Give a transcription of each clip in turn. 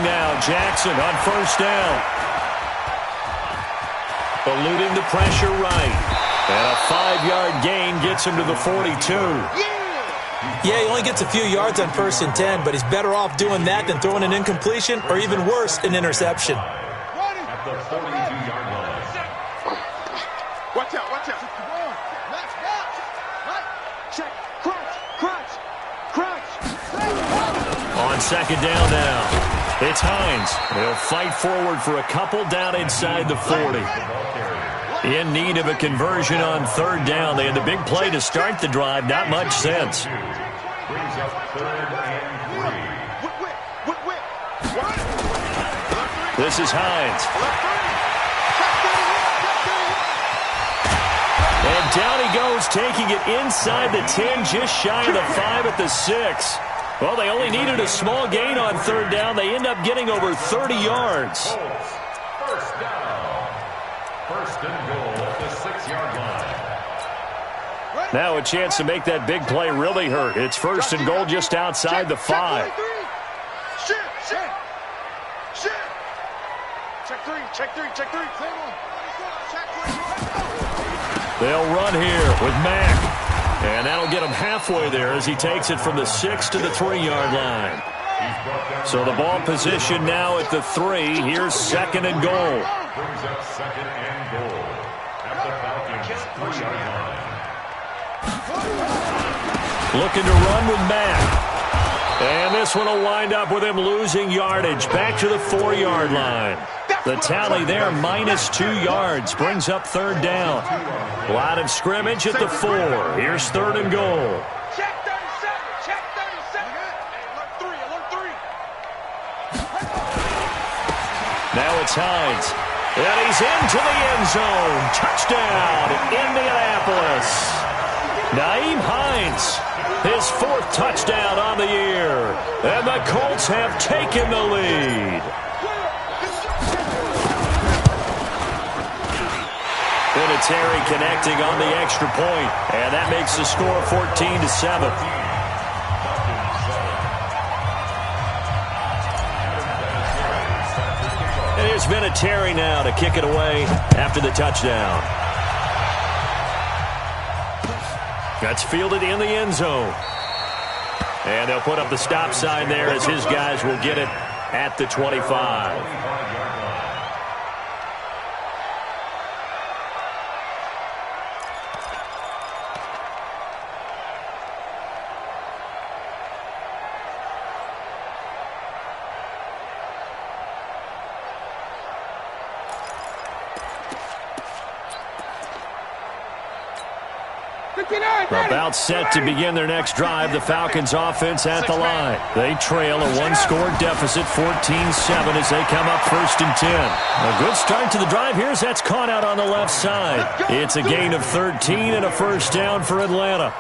now. Jackson on first down. Eluding the pressure right. And a 5-yard gain gets him to the 42. Yeah, he only gets a few yards on 1st and 10, but he's better off doing that than throwing an incompletion or even worse, an interception. At the 42-yard line. Watch out, watch out. Check, crunch. On 2nd down now, it's Hines. He'll fight forward for a couple down inside the 40. In need of a conversion on 3rd down. They had the big play to start the drive. Not much sense. Brings up 3rd and 3. This is Hines. And down he goes, taking it inside the 10, just shy of the 5 at the 6. Well, they only needed a small gain on 3rd down. They end up getting over 30 yards. First down. 1st and goal at the 6-yard line. Now a chance to make that big play really hurt. It's 1st and goal just outside the 5. Check three. They'll run here with Mack. And that'll get him halfway there as he takes it from the 6 to the 3-yard line. So the ball position now at the 3. Here's 2nd and goal. Brings up 2nd and goal at the Falcons' 3-yard line. Looking to run with Mack. And this one will wind up with him losing yardage. Back to the 4-yard line. The tally there, -2 yards. Brings up 3rd down. Line of scrimmage at the 4. Here's 3rd and goal. Check 37. Alert 3. Now it's Hines. And he's into the end zone. Touchdown, Indianapolis. Nyheim Hines, his 4th touchdown on the year. And the Colts have taken the lead. Terry connecting on the extra point, and that makes the score 14-7. And here's Vinatieri now to kick it away after the touchdown. That's fielded in the end zone. And they'll put up the stop sign there as his guys will get it at the 25. About set to begin their next drive, the Falcons offense at the line. They trail a 1-score deficit, 14-7 as they come up 1st and 10. A good start to the drive here as that's caught out on the left side. It's a gain of 13 and a 1st down for Atlanta.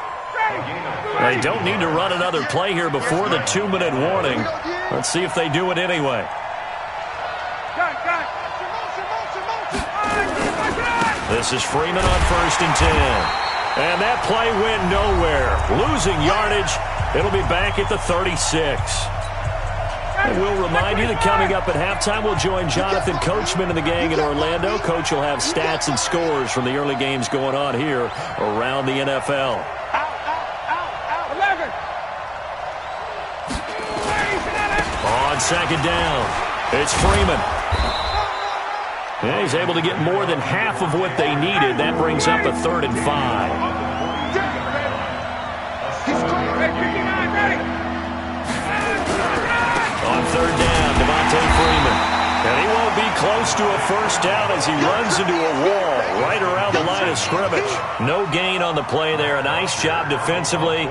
They don't need to run another play here before the 2-minute warning. Let's see if they do it anyway. This is Freeman on 1st and 10. And that play went nowhere. Losing yardage. It'll be back at the 36. And we'll remind you that coming up at halftime, we'll join Jonathan Coachman and the gang in Orlando. Coach will have stats and scores from the early games going on here around the NFL. On 2nd down, it's Freeman. Yeah, he's able to get more than half of what they needed. That brings up a 3rd and 5. On 3rd down, Devontae Freeman. And he won't be close to a 1st down as he runs into a wall right around the line of scrimmage. No gain on the play there. A nice job defensively.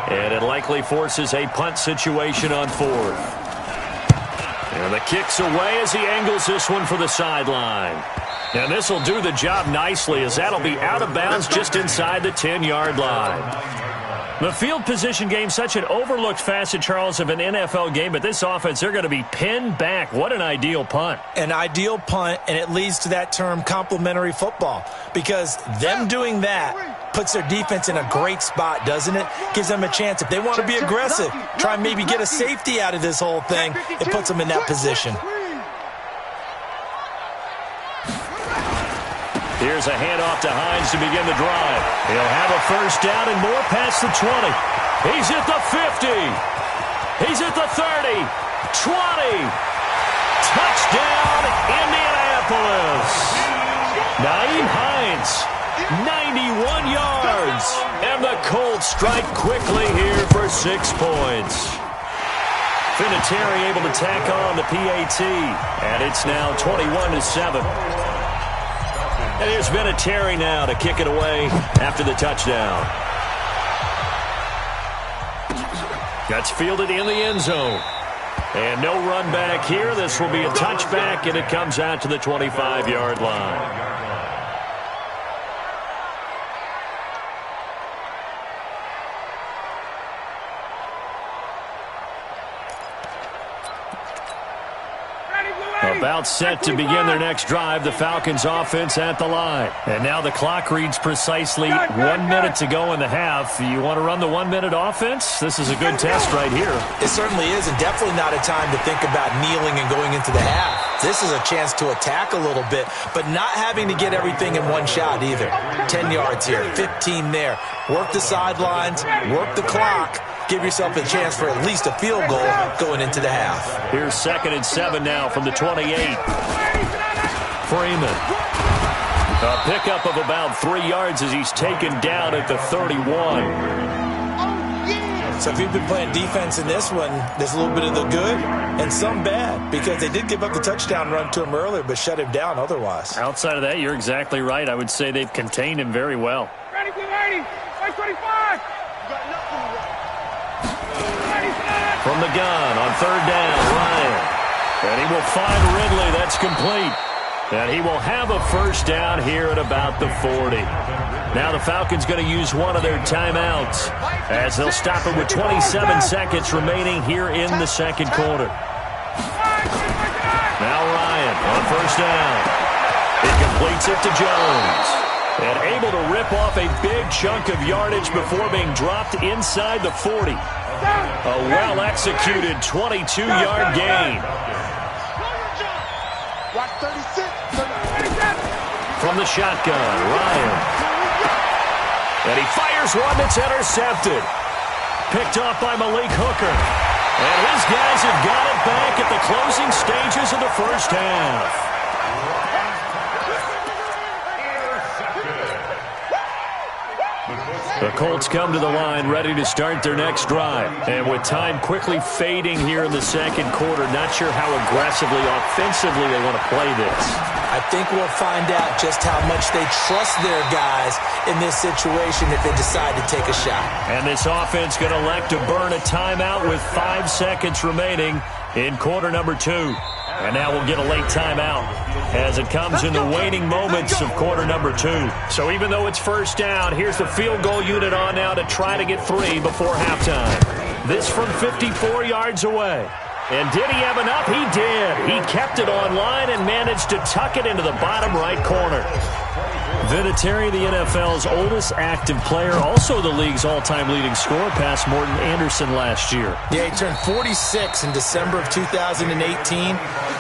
And it likely forces a punt situation on 4th. And the kick's away as he angles this one for the sideline. And this will do the job nicely as that'll be out of bounds just inside the 10-yard line. The field position game, such an overlooked facet, Charles, of an NFL game, but this offense, they're going to be pinned back. What an ideal punt. An ideal punt, and it leads to that term complementary football, because them doing that Puts their defense in a great spot, doesn't it? Gives them a chance. If they want to be aggressive, try and maybe get a safety out of this whole thing, it puts them in that position. Here's a handoff to Hines to begin the drive. He'll have a first down and more past the 20. He's at the 50. He's at the 30. 20. Touchdown, Indianapolis. Naeem Hines, 91 yards. And the Colts strike quickly here for 6 points. Vinatieri able to tack on the PAT. And it's now 21-7. And here's Vinatieri now to kick it away after the touchdown. That's fielded in the end zone. And no run back here. This will be a touchback, and it comes out to the 25-yard line. About set to begin their next drive, the Falcons offense at the line. And now the clock reads precisely 1 minute to go in the half. You want to run the 1 minute offense? This is a good test right here. It certainly is, and definitely not a time to think about kneeling and going into the half. This is a chance to attack a little bit, but not having to get everything in one shot either. 10 yards here, 15 there. Work the sidelines, work the clock. Give yourself a chance for at least a field goal going into the half. Here's 2nd and 7 now from the 28. Freeman. A pickup of about 3 yards as he's taken down at the 31. So if you've been playing defense in this one, there's a little bit of the good and some bad, because they did give up the touchdown run to him earlier but shut him down otherwise. Outside of that, you're exactly right. I would say they've contained him very well. Ready, blue 80, 25. From the gun on 3rd down, Ryan. And he will find Ridley. That's complete. And he will have a first down here at about the 40. Now the Falcons going to use one of their timeouts as they'll stop it with 27 seconds remaining here in the second quarter. Now Ryan on 1st down. He completes it to Jones. And able to rip off a big chunk of yardage before being dropped inside the 40. A well-executed 22-yard gain. From the shotgun, Ryan. And he fires one that's intercepted. Picked off by Malik Hooker. And his guys have got it back at the closing stages of the first half. The Colts come to the line ready to start their next drive. And with time quickly fading here in the second quarter, not sure how aggressively, offensively they want to play this. I think we'll find out just how much they trust their guys in this situation if they decide to take a shot. And this offense going to elect to burn a timeout with 5 seconds remaining in quarter number 2. And now we'll get a late timeout as it comes in the waning moments of quarter number 2. So even though it's first down, here's the field goal unit on now to try to get 3 before halftime. This from 54 yards away. And did he have enough? He did. He kept it on line and managed to tuck it into the bottom right corner. Vinatieri, the NFL's oldest active player, also the league's all-time leading scorer, past Morton Anderson last year. Yeah, he turned 46 in December of 2018.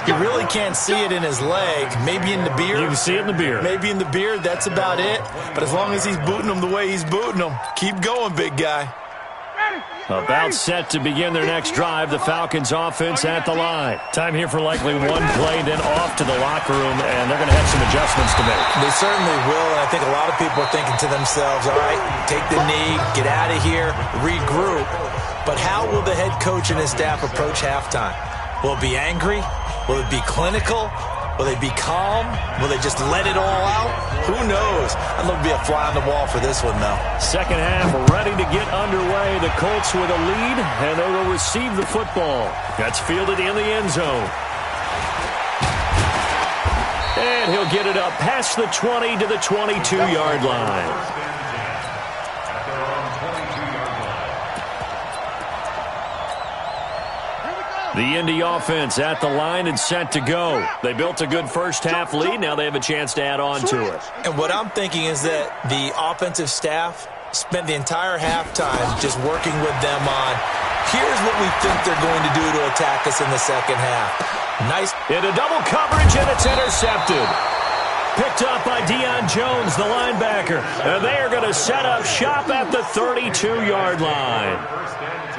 You really can't see it in his leg. Maybe in the beard. You can see it in the beard. Maybe in the beard, that's about it. But as long as he's booting them the way he's booting them, keep going, big guy. About set to begin their next drive, the Falcons offense at the line. Time here for likely one play, then off to the locker room, and they're going to have some adjustments to make. They certainly will, and I think a lot of people are thinking to themselves, all right, take the knee, get out of here, regroup. But how will the head coach and his staff approach halftime? Will it be angry? Will it be clinical? Will they be calm? Will they just let it all out? Who knows? I'd love to be a fly on the wall for this one, though. Second half ready to get underway. The Colts with a lead, and they will receive the football. That's fielded in the end zone. And he'll get it up past the 20 to the 22-yard line. The Indy offense at the line and set to go. They built a good first-half lead. Now they have a chance to add on to it. And what I'm thinking is that the offensive staff spent the entire halftime just working with them on, here's what we think they're going to do to attack us in the second half. Nice. Into double coverage, and it's intercepted. Picked up by Deion Jones, the linebacker. And they are going to set up shop at the 32-yard line.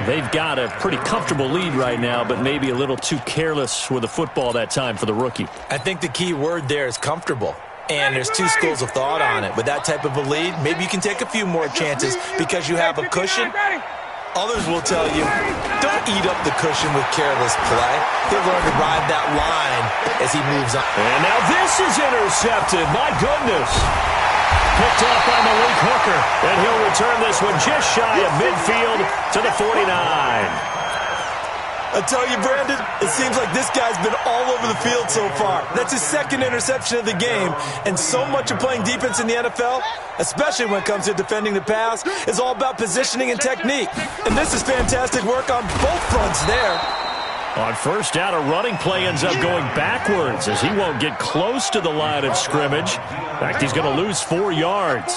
They've got a pretty comfortable lead right now, but maybe a little too careless with the football that time for the rookie. I think the key word there is comfortable. And there's two schools of thought on it. With that type of a lead, maybe you can take a few more chances because you have a cushion. Others will tell you, don't eat up the cushion with careless play. He'll learn to ride that line as he moves on. And now this is intercepted. My goodness. Picked up by Malik Hooker. And he'll return this one just shy of midfield to the 49. I tell you, Brandon, it seems like this guy's been all over the field so far. That's his second interception of the game. And so much of playing defense in the NFL, especially when it comes to defending the pass, is all about positioning and technique. And this is fantastic work on both fronts there. On first down, a running play ends up going backwards as he won't get close to the line of scrimmage. In fact, he's going to lose 4 yards.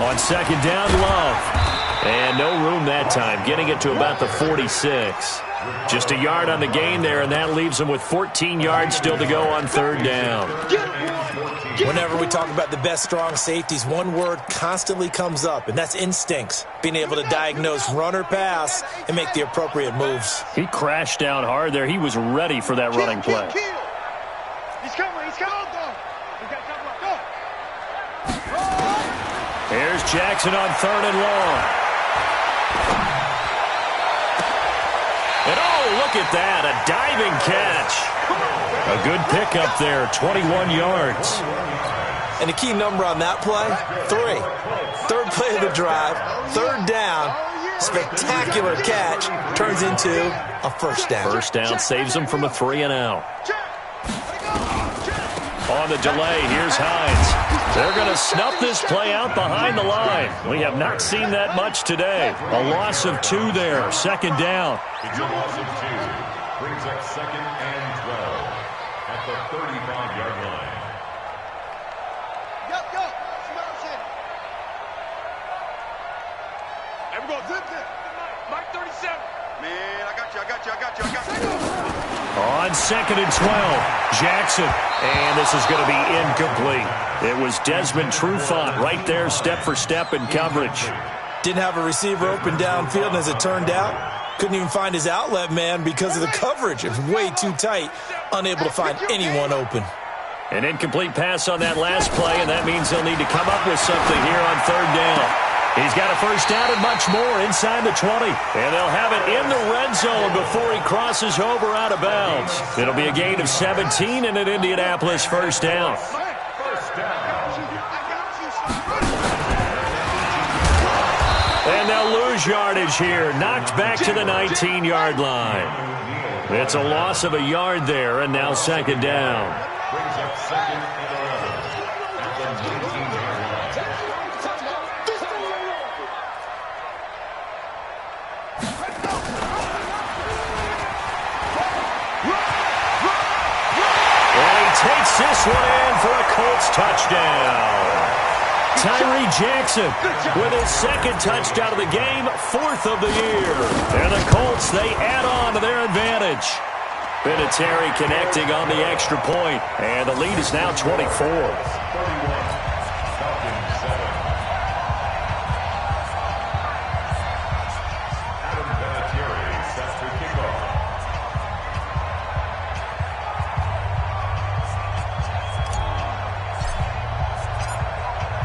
On second down, Love. And no room that time, getting it to about the 46. Just a yard on the gain there, and that leaves him with 14 yards still to go on third down. Whenever we talk about the best strong safeties, one word constantly comes up, and that's instincts. Being able to diagnose run or pass and make the appropriate moves. He crashed down hard there. He was ready for that running play. He's coming, he's coming. Here's Jackson on third and long. And oh, look at that, a diving catch. A good pickup there, 21 yards. And the key number on that play, 3. Third play of the drive, third down, spectacular catch, turns into a first down. First down saves him from a 3-and-out. On the delay, here's Hines. They're going to snuff this play out behind the line. We have not seen that much today. A loss of 2 there, second down. A loss of 2 brings up second and 12 at the 35-yard line. Go. Everyone, zip. Mike 37. Man, I got you. On second and 12, Jackson. And this is going to be incomplete. It was Desmond Trufant right there, step for step in coverage. Didn't have a receiver open downfield, and as it turned out, couldn't even find his outlet man because of the coverage. It was way too tight, unable to find anyone open. An incomplete pass on that last play, and that means he'll need to come up with something here on third down. He's got a first down and much more inside the 20. And they'll have it in the red zone before he crosses over out of bounds. It'll be a gain of 17 and an Indianapolis first down. And they'll lose yardage here. Knocked back to the 19-yard line. It's a loss of a yard there, and now second down. Brings up second and 11 at the 19-yard line. Takes this one in for a Colts touchdown. Tyree Jackson with his second touchdown of the game, 4th of the year. And the Colts, they add on to their advantage. Vinatieri connecting on the extra point, and the lead is now 24.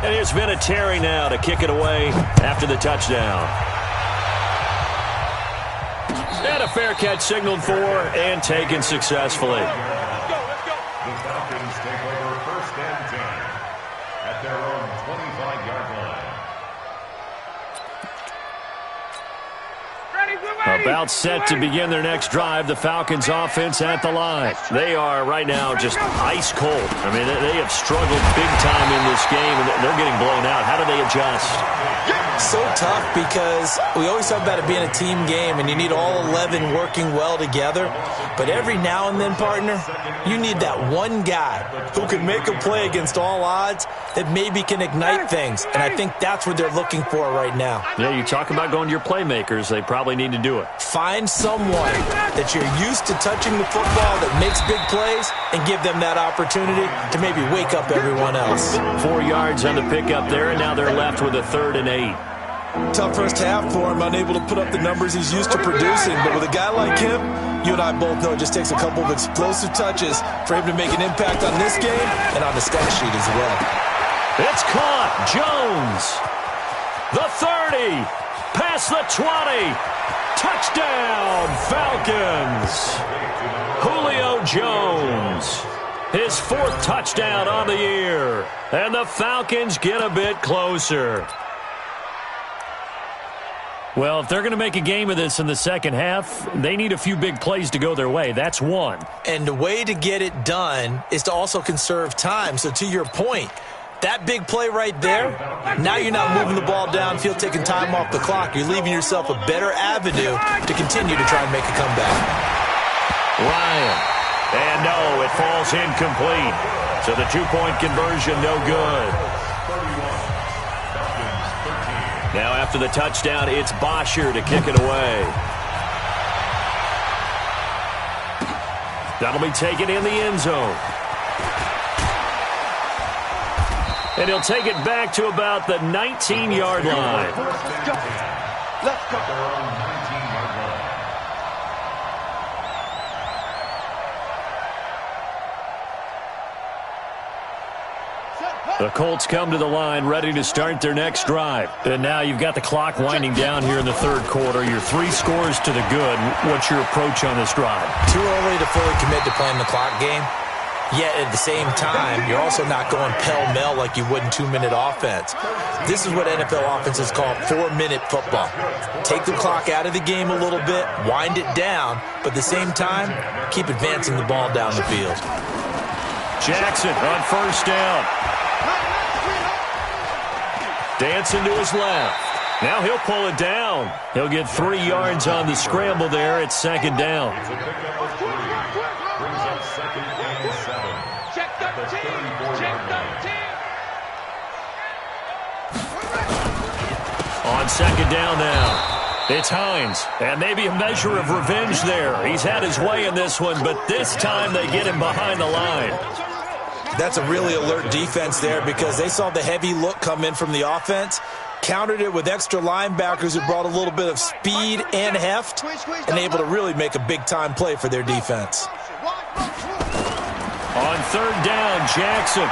And here's Vinatieri now to kick it away after the touchdown. And a fair catch signaled for and taken successfully. The Falcons take over first and 10 at their own 25-yard line. About set to begin their next drive, the Falcons offense at the line. They are right now just ice cold. I mean, they have struggled big time in this game, and they're getting blown out. How do they adjust? So tough because we always talk about it being a team game, and you need all 11 working well together. But every now and then, partner, you need that one guy who can make a play against all odds that maybe can ignite things. And I think that's what they're looking for right now. Yeah, you talk about going to your playmakers. They probably need to do it. Find someone that you're used to touching the football that makes big plays and give them that opportunity to maybe wake up everyone else. 4 yards on the pickup there, and now they're left with a 3rd and 8. Tough first half for him, unable to put up the numbers he's used to producing. But with a guy like him, you and I both know it just takes a couple of explosive touches for him to make an impact on this game and on the stat sheet as well. It's caught. Jones. The 30. Past the 20. Touchdown, Falcons. Julio Jones. His 4th touchdown on the year. And the Falcons get a bit closer. Well, if they're going to make a game of this in the second half, they need a few big plays to go their way. That's one. And the way to get it done is to also conserve time. So to your point, that big play right there, now you're not moving the ball downfield, taking time off the clock. You're leaving yourself a better avenue to continue to try and make a comeback. Ryan. And no, it falls incomplete. So the 2-point conversion, no good. Now after the touchdown, it's Bosher to kick it away. That'll be taken in the end zone. And he'll take it back to about the 19-yard line. Let's go. The Colts come to the line ready to start their next drive. And now you've got the clock winding down here in the 3rd quarter. You're 3 scores to the good. What's your approach on this drive? Too early to fully commit to playing the clock game. Yet at the same time, you're also not going pell-mell like you would in 2-minute offense. This is what NFL offenses call 4-minute football. Take the clock out of the game a little bit, wind it down, but at the same time, keep advancing the ball down the field. Jackson on 1st down. Dancing to his left. Now he'll pull it down. He'll get 3 yards on the scramble there. It's 2nd down. Check 13. Check 13. On 2nd down now. It's Hines. And maybe a measure of revenge there. He's had his way in this one, but this time they get him behind the line. That's a really alert defense there because they saw the heavy look come in from the offense, countered it with extra linebackers who brought a little bit of speed and heft, and able to really make a big-time play for their defense. On 3rd down, Jackson.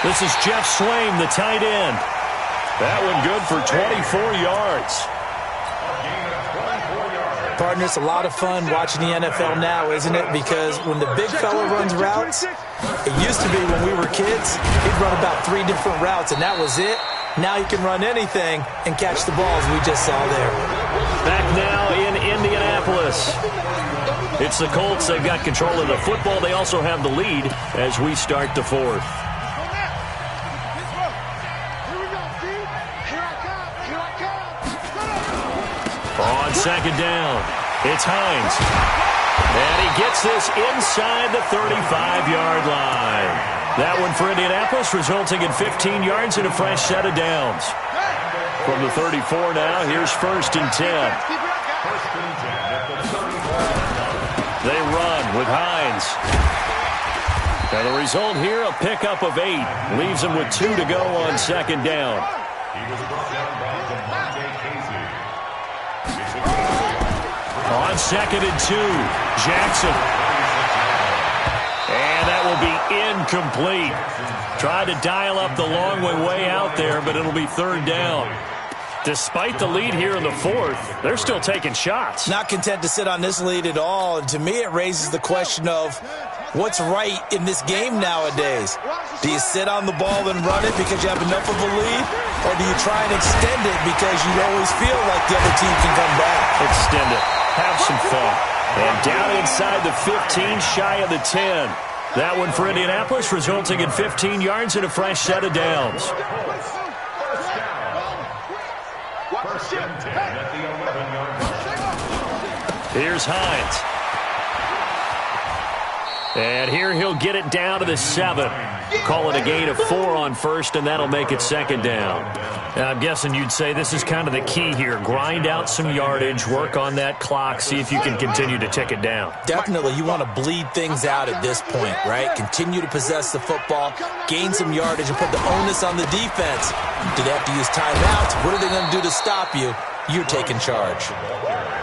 This is Jeff Swaim, the tight end. That one good for 24 yards. Partner, it's a lot of fun watching the NFL now, isn't it? Because when the big fella runs routes, it used to be when we were kids, he'd run about 3 different routes, and that was it. Now he can run anything and catch the balls we just saw there. Back now in Indianapolis. It's the Colts. They've got control of the football. They also have the lead as we start the 4th. On 2nd down, it's Hines. And he gets this inside the 35-yard line. That one for Indianapolis, resulting in 15 yards and a fresh set of downs. From the 34 now, here's 1st and 10. They run with Hines. And the result here, a pickup of 8. Leaves them with 2 to go on 2nd down. On 2nd and 2, Jackson. And that will be incomplete. Tried to dial up the long way out there, but it'll be 3rd down. Despite the lead here in the fourth, they're still taking shots. Not content to sit on this lead at all. And to me, it raises the question of what's right in this game nowadays. Do you sit on the ball and run it because you have enough of a lead? Or do you try and extend it because you always feel like the other team can come back? Extend it. Have some fun. And down inside the 15, shy of the 10. That one for Indianapolis, resulting in 15 yards and a fresh set of downs. Here's Hines. And here he'll get it down to the 7. Call it a gain of 4 on first, and that'll make it second down. Now, I'm guessing you'd say this is kind of the key here. Grind out some yardage, work on that clock, see if you can continue to tick it down. Definitely, you want to bleed things out at this point, right? Continue to possess the football, gain some yardage, and put the onus on the defense. Do they have to use timeouts? What are they going to do to stop you? You're taking charge.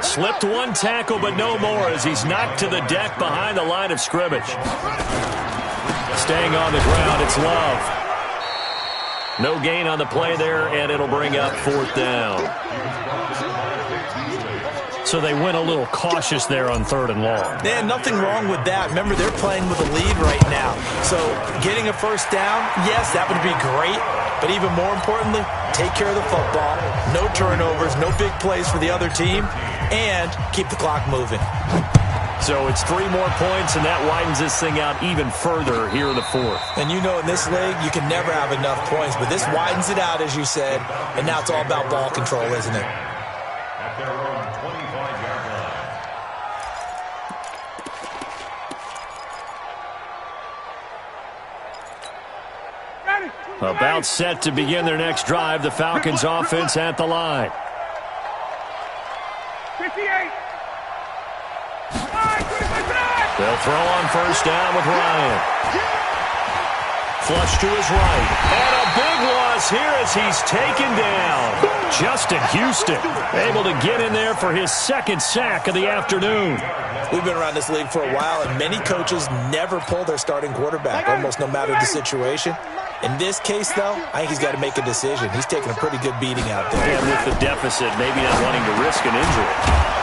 Slipped one tackle, but no more as he's knocked to the deck behind the line of scrimmage. Staying on the ground, it's Love. No gain on the play there, and it'll bring up fourth down. So they went a little cautious there on 3rd and long. Man, nothing wrong with that. Remember, they're playing with a lead right now. So getting a first down, yes, that would be great. But even more importantly, take care of the football. No turnovers, no big plays for the other team, and keep the clock moving. So it's 3 more points, and that widens this thing out even further here in the fourth. And you know in this league, you can never have enough points, but this widens it out, as you said, and now it's all about ball control, isn't it? At their own 25-yard line. About set to begin their next drive, the Falcons offense at the line. 58. They'll throw on first down with Ryan. Flush to his right. And a big loss here as he's taken down. Justin Houston able to get in there for his 2nd sack of the afternoon. We've been around this league for a while, and many coaches never pull their starting quarterback, almost no matter the situation. In this case, though, I think he's got to make a decision. He's taking a pretty good beating out there. And with the deficit, maybe not wanting to risk an injury.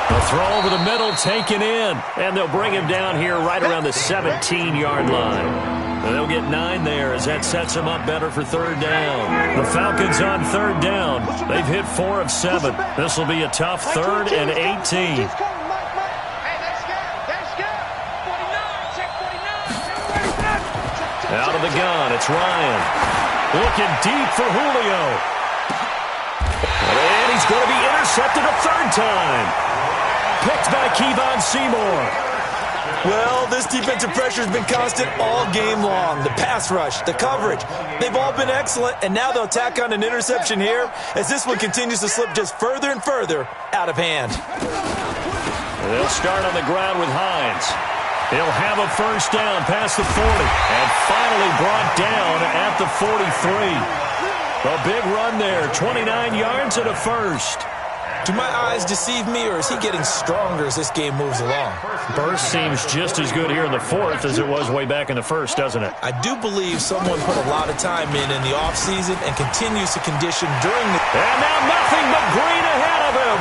They'll throw over the middle, taken in, and they'll bring him down here right around the 17-yard line. And they'll get 9 there as that sets them up better for 3rd down. The Falcons on 3rd down. They've hit 4 of 7. This will be a tough 3rd and 18. Out of the gun, it's Ryan. Looking deep for Julio. And he's going to be intercepted a 3rd time. Picked by Kevon Seymour. Well, this defensive pressure has been constant all game long. The pass rush, the coverage, they've all been excellent, and now they'll tack on an interception here as this one continues to slip just further and further out of hand. They'll start on the ground with Hines. He'll have a first down past the 40 and finally brought down at the 43. A big run there, 29 yards and a first. Do my eyes deceive me, or is he getting stronger as this game moves along? Burst seems just as good here in the fourth as it was way back in the first, doesn't it? I do believe someone put a lot of time in the offseason and continues to condition during the... And now nothing but green ahead of him.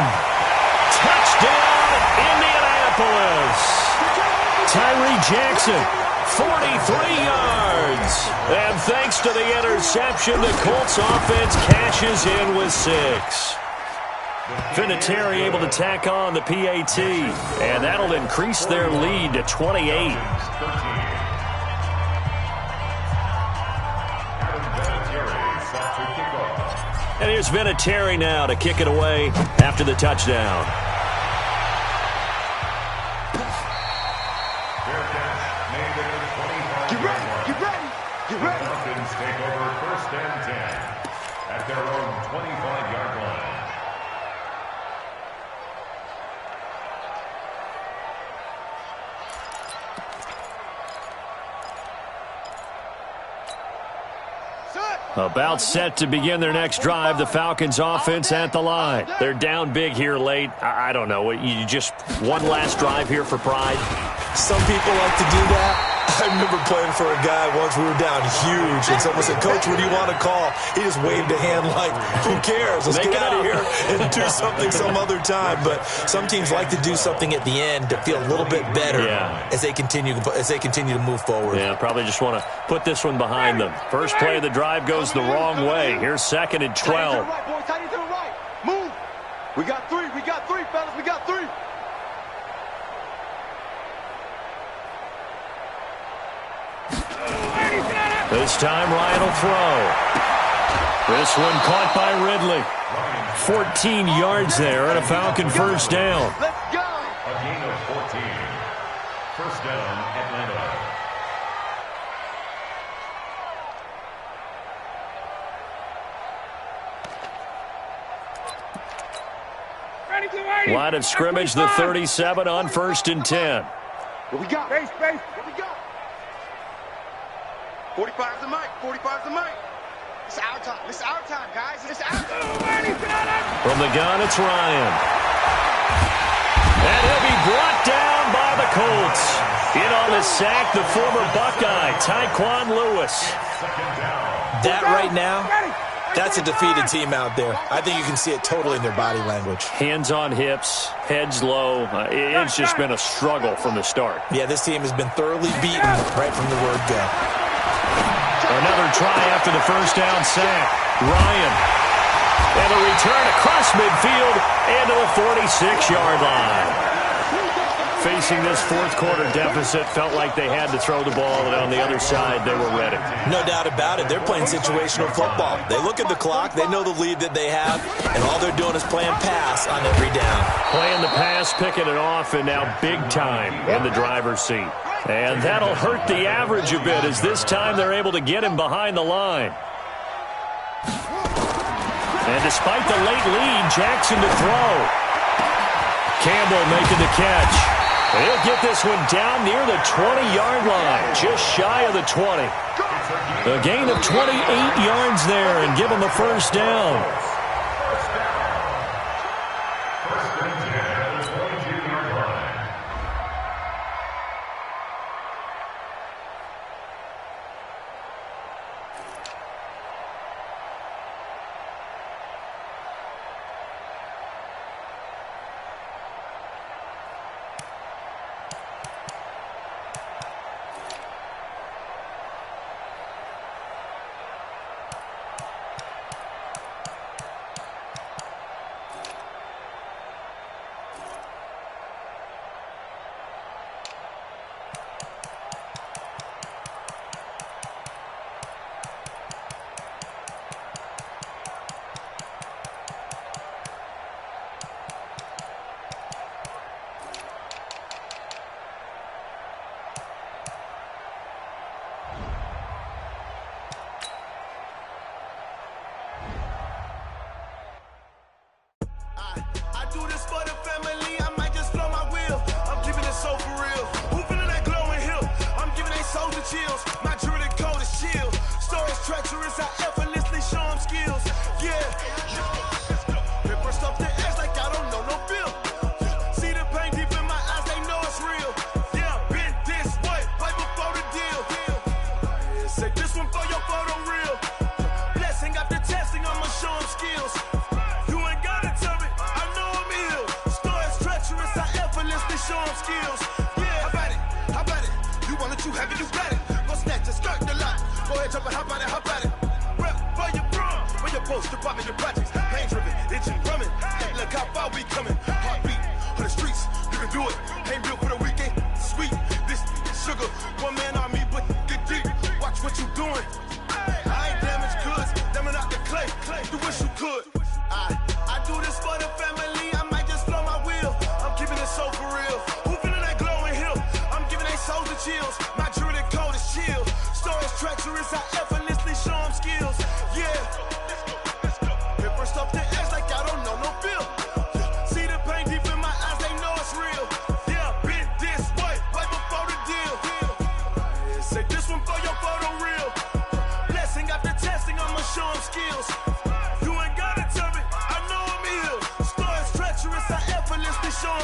Touchdown, Indianapolis. Tyree Jackson, 43 yards. And thanks to the interception, the Colts offense cashes in with 6. Vinatieri able to tack on the PAT, and that'll increase their lead to 28. And here's Vinatieri now to kick it away after the touchdown. Get ready. Falcons take over 1st and 10 at their own 25-yard line. About set to begin their next drive, the Falcons offense at the line. They're down big here late. I don't know. You just one last drive here for pride? Some people like to do that. I remember playing for a guy once. We were down huge, and someone said, "Coach, what do you want to call?" He just waved a hand like, "Who cares? Let's get out of here and do something some other time." But some teams like to do something at the end to feel a little bit better as they continue to move forward. Yeah, probably just want to put this one behind them. First play of the drive goes the wrong way. Here's 2nd and 12. Tight to the right, boys. Tight to the right. Move. We got three, fellas. We got 3. This time Ryan will throw. This one caught by Ridley. 14 yards there and a Falcon first down. Let's go. A gain of 14. First down, Atlanta. Line of scrimmage, the 37 on 1st and 10. What we got? Base. What we got? 45's the mic. 45's the mic. It's our time. It's our time, guys. It's our time. From the gun, it's Ryan. And he'll be brought down by the Colts. In on the sack, the former Buckeye, Tyquan Lewis. That right now, that's a defeated team out there. I think you can see it totally in their body language. Hands on hips, heads low. It's just been a struggle from the start. Yeah, this team has been thoroughly beaten right from the word go. Another try after the first down sack. Ryan. And a return across midfield and to the 46-yard line. Facing this fourth-quarter deficit, felt like they had to throw the ball, and on the other side, they were ready. No doubt about it. They're playing situational football. They look at the clock, they know the lead that they have, and all they're doing is playing pass on every down. Playing the pass, picking it off, and now big time in the driver's seat. And that'll hurt the average a bit, as this time they're able to get him behind the line. And despite the late lead, Jackson to throw. Campbell making the catch. He'll get this one down near the 20-yard line, just shy of the 20. A gain of 28 yards there and give him a first down.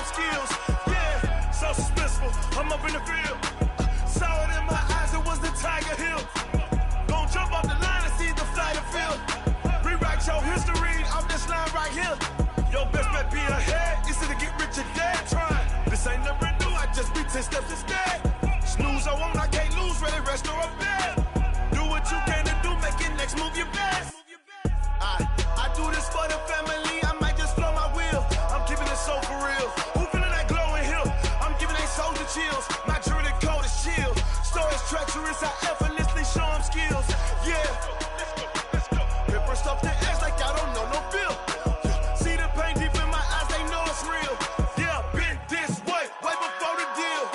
Skills, yeah, so suspenseful. I'm up in the field, saw it in my 10 steps instead. Snooze, I won't, I can't lose, ready, rest or up bed. Do what you can to do, make it next move your best. I do this for the family, I might just flow my wheel. I'm keeping it so for real. Who feeling that glowing hill? I'm giving they soldier chills. My jewelry code is chill. Stories treacherous, I effortlessly show them skills. Yeah. Paper stuff the edge like I don't know no feel. See the pain deep in my eyes, they know it's real. Yeah, been this way before the deal.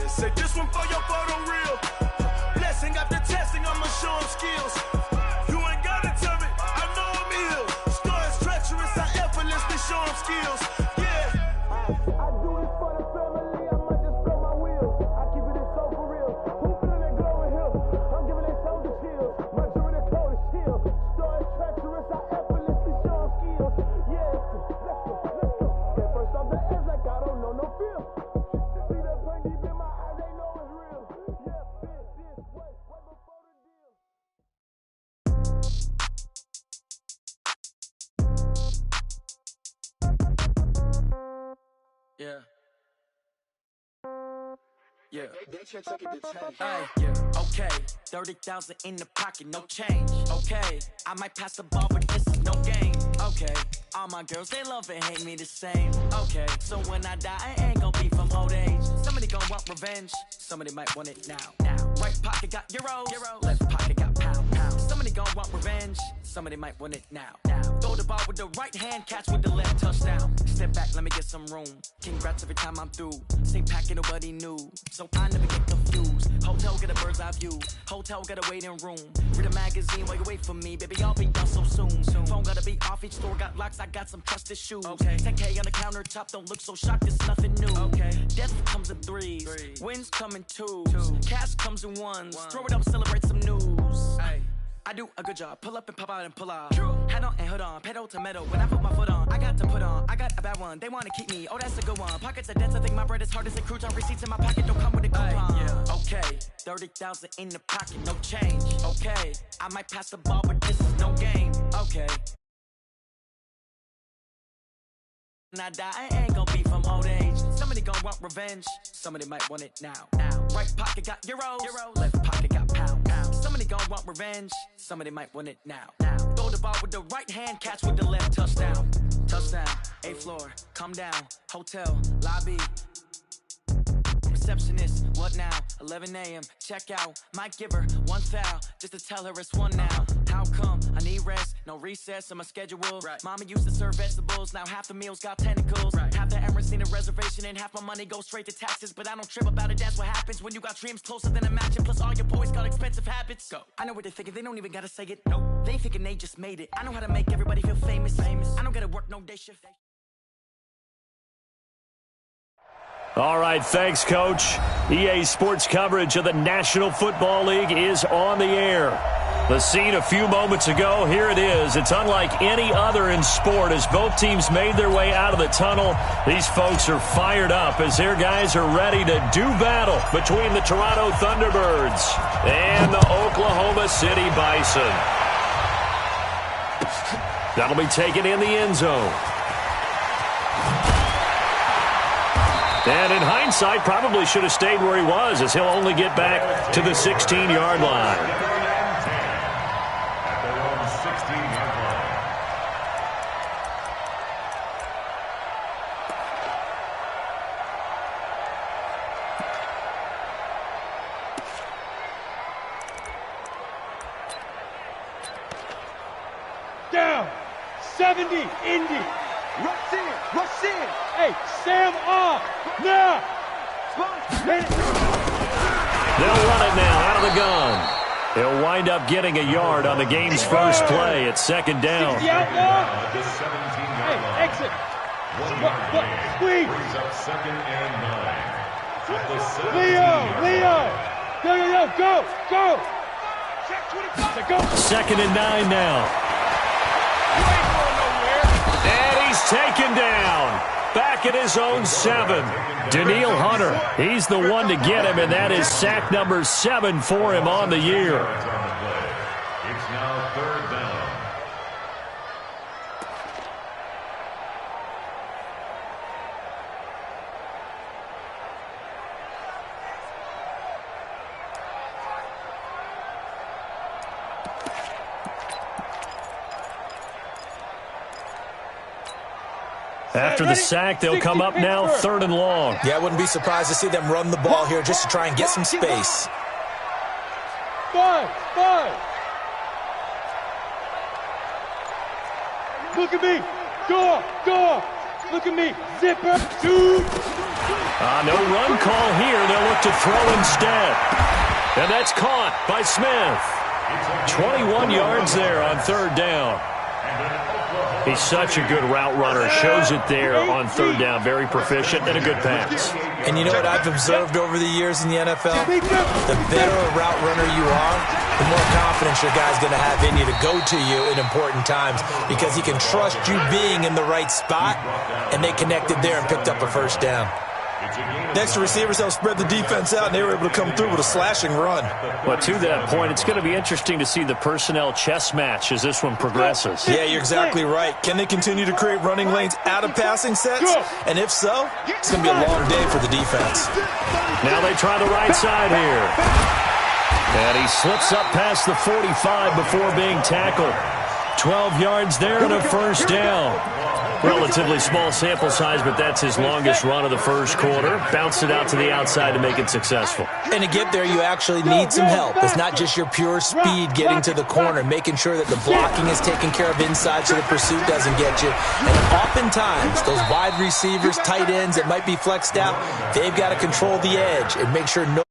Say this one for your photo reel. Blessing after testing, I'ma show them skills. You ain't gotta tell me, I know I'm ill. Stories treacherous, I effortlessly show them skills. Yeah. I do this for the family, I might just throw my wheel. I keep it so for real. Who feeling that glowing hill? I'm giving they soldier chills. My jewelry code is chill. Stories treacherous, I effortlessly show them skills. Yeah. Let's go. Get first off the edge like I don't know no feel. See that pain deep in my eyes, they know it's real. Yeah, been this way before the deal. Yeah. Yeah. Yeah. Okay. 30,000 in the pocket, no change. Okay. I might pass the ball, but this is no game. Okay. All my girls, they love and hate me the same. Okay. So when I die, I ain't gonna be from old age. Somebody gon' want revenge. Somebody might want it now. Right pocket got euros. Left pocket got pound. Somebody gon' want revenge. Somebody might want it now. Throw the ball with the right hand, catch with the left, touchdown. Step back, let me get some room. Congrats every time I'm through. Same packet, nobody knew. So I never get confused. Hotel get a bird's eye view. Hotel got a waiting room. Read a magazine while you wait for me. Baby, I'll be done so soon. Phone gotta be off, each store got locks. I got some trusted shoes. Okay. 10K on the countertop, don't look so shocked, it's nothing new. Okay. Death comes in threes. Wins come in twos. Cash comes in ones. Throw it up, celebrate some news. Ay. I do a good job. Pull up and pop out and pull out. Head on and hood on. Pedal to metal. When I put my foot on, I got to put on. I got a bad one. They want to keep me. Oh, that's a good one. Pockets are dense. I think my bread is hard as a crouton. Receipts in my pocket don't come with a coupon. Yeah. Okay. 30,000 in the pocket. No change. Okay. I might pass the ball, but this is no game. Okay. When I die, I ain't gonna be from old age. Somebody gon' want revenge. Somebody might want it now. Right pocket got euros. Left pocket got pound. Somebody gon' want revenge. Somebody might want it now. Throw the ball with the right hand, catch with the left, touchdown. Touchdown, 8th floor, come down. Hotel, lobby. Receptionist, what now? 11 a.m. check out. Might give her one foul just to tell her it's one now. How come? I need rest, no recess in my schedule. Right. Mama used to serve vegetables, now half the meals got tentacles. Right. Half the Emirates need a reservation and half my money goes straight to taxes. But I don't trip about it, that's what happens when you got dreams closer than a matching. Plus all your boys got expensive habits. Go. I know what they're thinking, they don't even gotta say it. Nope. They thinking they just made it. I know how to make everybody feel famous. I don't gotta work no day shift. All right, thanks, Coach. EA Sports coverage of the National Football League is on the air. The scene a few moments ago, here it is. It's unlike any other in sport as both teams made their way out of the tunnel. These folks are fired up as their guys are ready to do battle between the Toronto Thunderbirds and the Oklahoma City Bison. That'll be taken in the end zone. And in hindsight, probably should have stayed where he was as he'll only get back to the 16-yard line. At their own 16-yard line. Down. 70, Indy. Rush in, rush in. Hey, Sam off. Now. They'll run it now out of the gun. He'll wind up getting a yard on the game's first play at second down. At the 17-yard line. Exit. 1 yard gain. Squeeze. Brings up 2nd and 9. At the 17 Leo. Go. Check 25. Go. 2nd and 9 now. And he's taken down. Back at his own 7. Daniil Hunter, he's the one to get him, and that is sack number 7 for him on the year. It's now 3rd down. After the sack, they'll come up now 3rd and long. Yeah, I wouldn't be surprised to see them run the ball here just to try and get some space. 5. Look at me. Door. Look at me. Zipper. 2. No run call here. They'll look to throw instead. And that's caught by Smith. 21 yards there on 3rd down. He's such a good route runner. Shows it there on 3rd down. Very proficient and a good pass. And you know what I've observed over the years in the NFL? The better a route runner you are, the more confidence your guy's going to have in you to go to you in important times because he can trust you being in the right spot, and they connected there and picked up a 1st down. Next, the receivers helped spread the defense out, and they were able to come through with a slashing run. But to that point, it's going to be interesting to see the personnel chess match as this one progresses. Yeah, you're exactly right. Can they continue to create running lanes out of passing sets? And if so, it's going to be a long day for the defense. Now they try the right side here. And he slips up past the 45 before being tackled. 12 yards there and a 1st down. Relatively small sample size, but that's his longest run of the 1st quarter. Bounced it out to the outside to make it successful. And to get there, you actually need some help. It's not just your pure speed getting to the corner, making sure that the blocking is taken care of inside so the pursuit doesn't get you. And oftentimes, those wide receivers, tight ends that might be flexed out, they've got to control the edge and make sure no